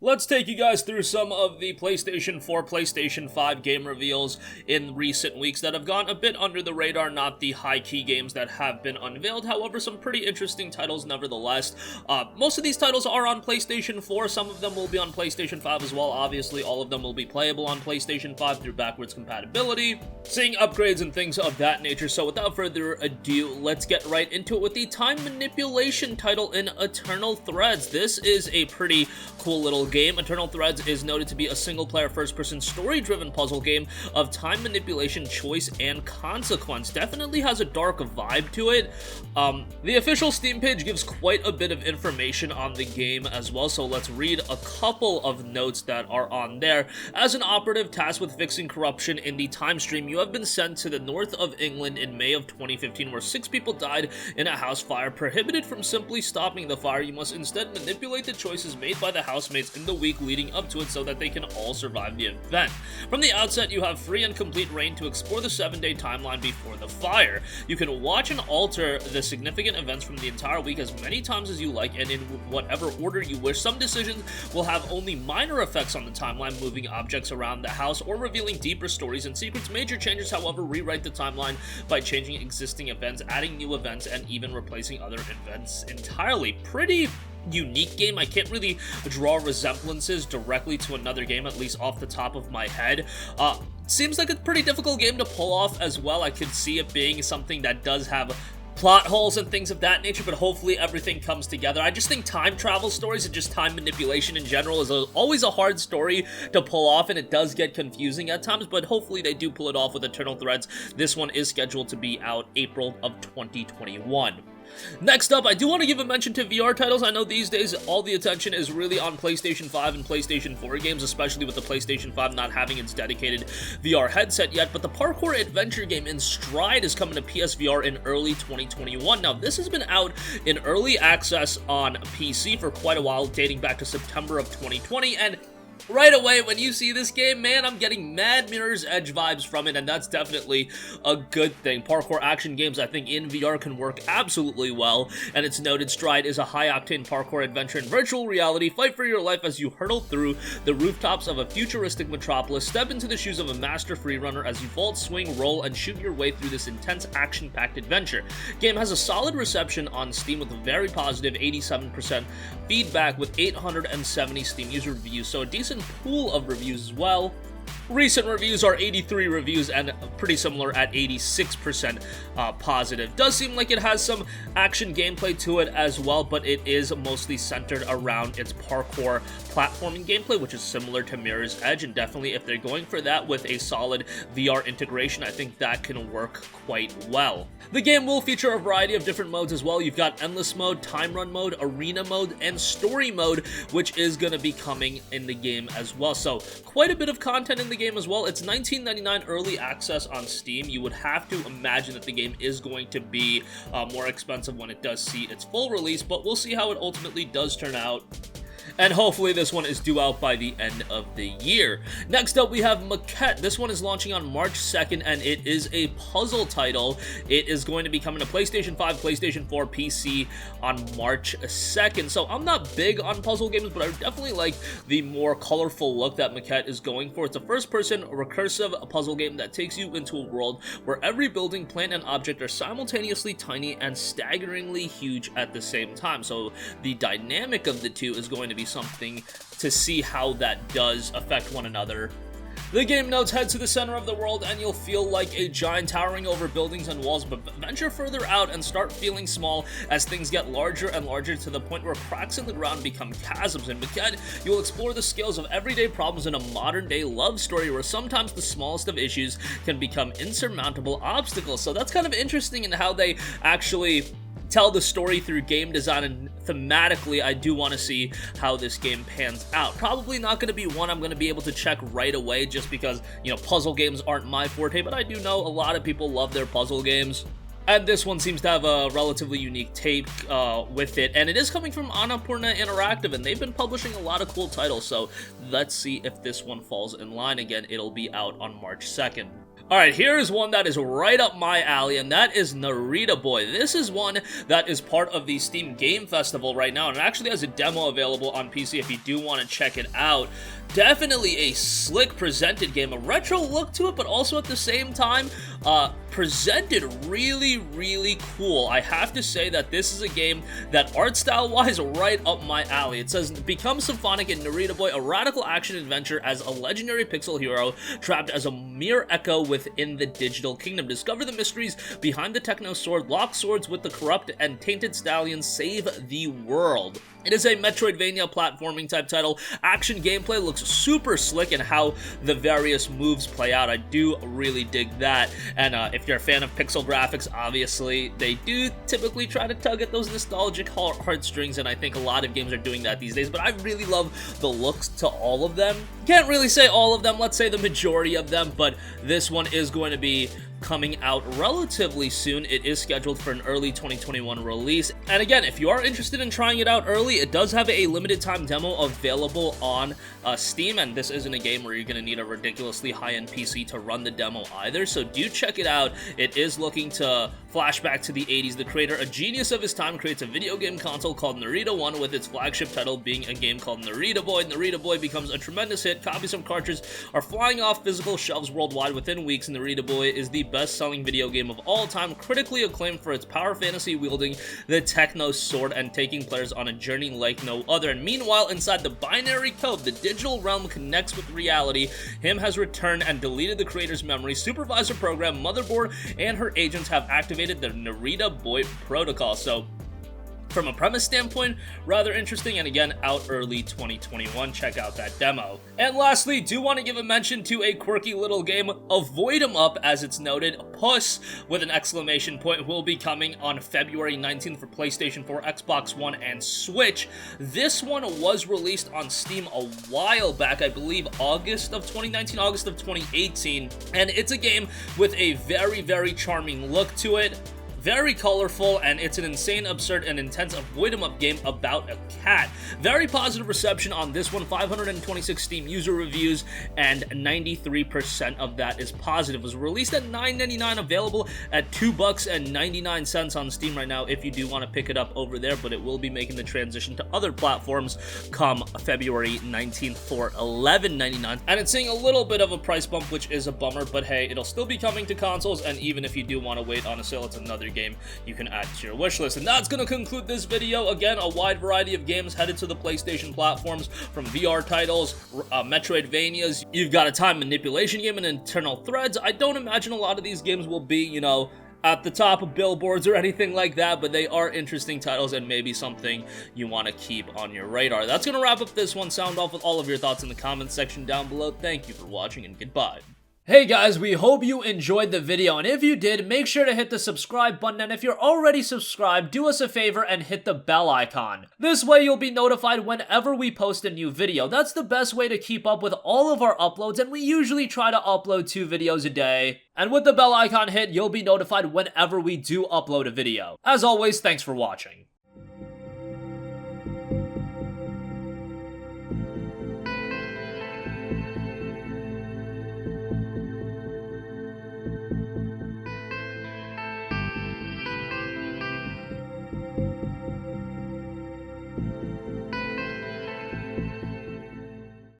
Let's take you guys through some of the PlayStation 4, PlayStation 5 game reveals in recent weeks that have gone a bit under the radar, not the high-key games that have been unveiled, however, some pretty interesting titles nevertheless. Most of these titles are on PlayStation 4, some of them will be on PlayStation 5 as well, obviously all of them will be playable on PlayStation 5 through backwards compatibility, seeing upgrades and things of that nature. So without further ado, let's get right into it with the time manipulation title in Eternal Threads. This is a pretty cool little game. Eternal Threads is noted to be a single-player, first-person, story-driven puzzle game of time manipulation, choice, and consequence. Definitely has a dark vibe to it. The official Steam page gives quite a bit of information on the game as well, so let's read a couple of notes that are on there. As an operative tasked with fixing corruption in the time stream, you have been sent to the north of England in May of 2015, where 6 people died in a house fire. Prohibited from simply stopping the fire, you must instead manipulate the choices made by the housemates in the week leading up to it so that they can all survive the event. From the outset, you have free and complete reign to explore the 7-day timeline before the fire. You can watch and alter the significant events from the entire week as many times as you like and in whatever order you wish. Some decisions will have only minor effects on the timeline, moving objects around the house or revealing deeper stories and secrets. Major changes, however, rewrite the timeline by changing existing events, adding new events, and even replacing other events entirely. Pretty unique game. I can't really draw resemblances directly to another game, at least off the top of my head. Seems like a pretty difficult game to pull off as well. I could see it being something that does have plot holes and things of that nature, but hopefully everything comes together. I just think time travel stories and just time manipulation in general is always a hard story to pull off, and it does get confusing at times, but hopefully they do pull it off with Eternal Threads. This one is scheduled to be out April of 2021. Next up, I do want to give a mention to VR titles. I know these days all the attention is really on PlayStation 5 and PlayStation 4 games, especially with the PlayStation 5 not having its dedicated VR headset yet, but the Parkour adventure game in Stride is coming to PSVR in early 2021. Now, this has been out in early access on PC for quite a while, dating back to September of 2020, and right away, when you see this game, man, I'm getting Mad Mirror's Edge vibes from it, and that's definitely a good thing. Parkour action games, I think, in VR can work absolutely well, and it's noted Stride is a high-octane parkour adventure in virtual reality. Fight for your life as you hurtle through the rooftops of a futuristic metropolis. Step into the shoes of a master freerunner as you vault, swing, roll, and shoot your way through this intense, action-packed adventure. Game has a solid reception on Steam with a very positive 87% feedback with 870 Steam user reviews, so a decent pool of reviews as well. Recent reviews are 83 reviews and pretty similar at 86% positive. Does seem like it has some action gameplay to it as well, but it is mostly centered around its parkour platforming gameplay, which is similar to Mirror's Edge, and definitely if they're going for that with a solid VR integration, I think that can work quite well. The game will feature a variety of different modes as well. You've got Endless Mode, Time Run Mode, Arena Mode, and Story Mode, which is going to be coming in the game as well. So quite a bit of content in the game as well. It's $19.99 early access on Steam. You would have to imagine that the game is going to be more expensive when it does see its full release, but we'll see how it ultimately does turn out. And hopefully this one is due out by the end of the year. Next up, we have Maquette. This one is launching on March 2nd, and it is a puzzle title. It is going to be coming to PlayStation 5, PlayStation 4, PC on March 2nd. So I'm not big on puzzle games, but I definitely like the more colorful look that Maquette is going for. It's a first-person, recursive puzzle game that takes you into a world where every building, plant, and object are simultaneously tiny and staggeringly huge at the same time. So the dynamic of the two is going to be something to see how that does affect one another. The game notes: head to the center of the world and you'll feel like a giant towering over buildings and walls, but venture further out and start feeling small as things get larger and larger to the point where cracks in the ground become chasms. In Maquette, you'll explore the scales of everyday problems in a modern-day love story where sometimes the smallest of issues can become insurmountable obstacles. So that's kind of interesting in how they actually tell the story through game design, and thematically I do want to see how this game pans out. Probably not going to be one I'm going to be able to check right away just because, you know, puzzle games aren't my forte, but I do know a lot of people love their puzzle games. And this one seems to have a relatively unique take with it, and it is coming from Annapurna Interactive, and they've been publishing a lot of cool titles, so let's see if this one falls in line. Again, it'll be out on March 2nd. Alright, here is one that is right up my alley, and that is Narita Boy. This is one that is part of the Steam Game Festival right now, and it actually has a demo available on PC if you do want to check it out. Definitely a slick presented game, a retro look to it, but also at the same time, presented really, really cool. I have to say that this is a game that art style-wise right up my alley. It says, become symphonic in Narita Boy, a radical action adventure as a legendary pixel hero trapped as a mere echo within the digital kingdom. Discover the mysteries behind the techno sword, lock swords with the corrupt and tainted stallions, save the world. It is a Metroidvania platforming type title. Action gameplay looks super slick in how the various moves play out. I do really dig that. And if you're a fan of pixel graphics, obviously, they do typically try to tug at those nostalgic heartstrings, and I think a lot of games are doing that these days, but I really love the looks to all of them. Can't really say all of them, let's say the majority of them, but this one is going to be coming out relatively soon. It is scheduled for an early 2021 release. And again, if you are interested in trying it out early, it does have a limited time demo available on Steam, and this isn't a game where you're going to need a ridiculously high-end PC to run the demo either, so do check it out. It is looking to flashback to the 80s. The creator, a genius of his time, creates a video game console called Narita 1, with its flagship title being a game called Narita Boy. Narita Boy becomes a tremendous hit. Copies of cartridges are flying off physical shelves worldwide within weeks, and Narita Boy is the best-selling video game of all time, critically acclaimed for its power fantasy wielding the techno sword and taking players on a journey like no other. And meanwhile, inside the binary code, the digital realm connects with reality. Him has returned and deleted the creator's memory. Supervisor program, Motherboard, and her agents have activated the Narita Boy protocol. So, from a premise standpoint, rather interesting, and again, out early 2021. Check out that demo. And lastly, do want to give a mention to a quirky little game, Avoid 'em Up, as it's noted. Puss, with an exclamation point, will be coming on February 19th for PlayStation 4, Xbox One, and Switch. This one was released on Steam a while back, I believe August of 2019, August of 2018, and it's a game with a very, very charming look to it. Very colorful, and it's an insane, absurd, and intense avoid 'em up game about a cat. Very positive reception on this one, 526 Steam user reviews, and 93% of that is positive. It was released at $9.99, available at $2.99 on Steam right now if you do want to pick it up over there, but it will be making the transition to other platforms come February 19th for $11.99. And it's seeing a little bit of a price bump, which is a bummer, but hey, it'll still be coming to consoles, and even if you do want to wait on a sale, it's another game you can add to your wish list. And that's going to conclude this video. Again, a wide variety of games headed to the PlayStation platforms, from VR titles, Metroidvanias. You've got a time manipulation game and internal threads. I don't imagine a lot of these games will be, you know, at the top of billboards or anything like that, but they are interesting titles and maybe something you want to keep on your radar. That's going to wrap up this one. Sound off with all of your thoughts in the comments section down below. Thank you for watching, and goodbye. Hey guys, we hope you enjoyed the video, and if you did, make sure to hit the subscribe button, and if you're already subscribed, do us a favor and hit the bell icon. This way you'll be notified whenever we post a new video. That's the best way to keep up with all of our uploads, and we usually try to upload 2 videos a day. And with the bell icon hit, you'll be notified whenever we do upload a video. As always, thanks for watching.